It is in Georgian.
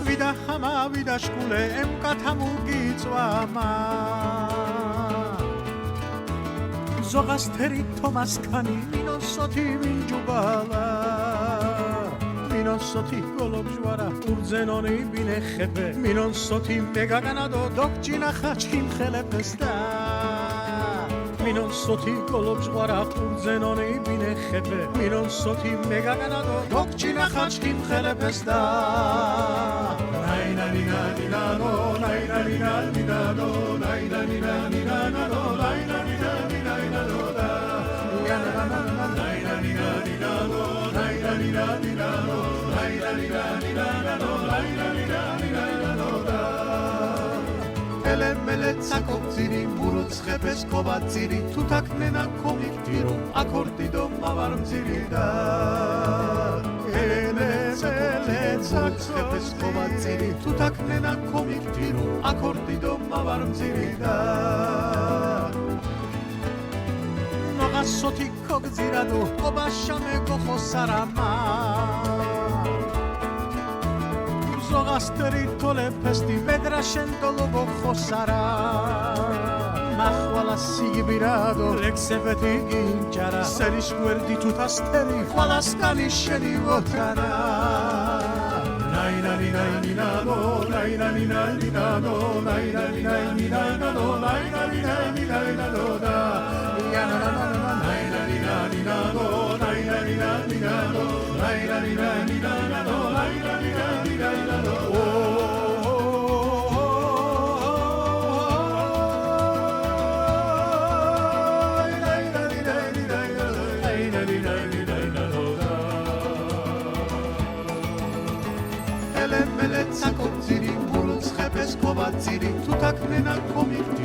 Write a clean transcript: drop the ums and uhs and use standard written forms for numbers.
ვიდა ხამა ვიდა შკულე ემკათა მუგიწვამა ზოგასთერი თომასქანი მინოსოთი მინჯუბალა მინოსოთი გოლობჟვარა ურძენონი ბინეხეფე მინოსოთი მეგაგანადო დოგჯინა ხაჩქიმ ხელეფესდა მინოსოთი გოლობჟვარა ურძენონი ბინეხეფე მინოსოთი მეგაგანადო დოგჯინა ხაჩქიმ ხელეფესდა ნაინანინანინანო ნაინანინანინანო ნაინანინანინანო ელემელე ცაკობძირი მურუცხეფეს კობაცირი თუთაკნენა კომიქტირო აკორდიდო მავარმძირი და ელემელე ცაკობძირი კობაცირი თუთაკნენა კომიქტირო აკორდიდო მავარმძირი და ნოგასოთი კოგძირადო კობაშამე გოხოსარამა ზოგასტერი თოლე ფესტი მედრაშენდოლობო ხოსარა მახვალა სიგიბირადო ლექსეფეთი გინჯარა სერის გვერდი თუთასტერი ხვალასკანი შენი ვოთარა ნაინანინაინინანო ნაინანინაინინანო ნაინანინაინინანო ნაინანინაინინანო და ნაინანინაინინანო ნაინანინაინინანო ნაინანინაინინანო ელემელე ცაკობძირი მურუცხეფეს კობაცირი თუთაკნენა კომიქტირო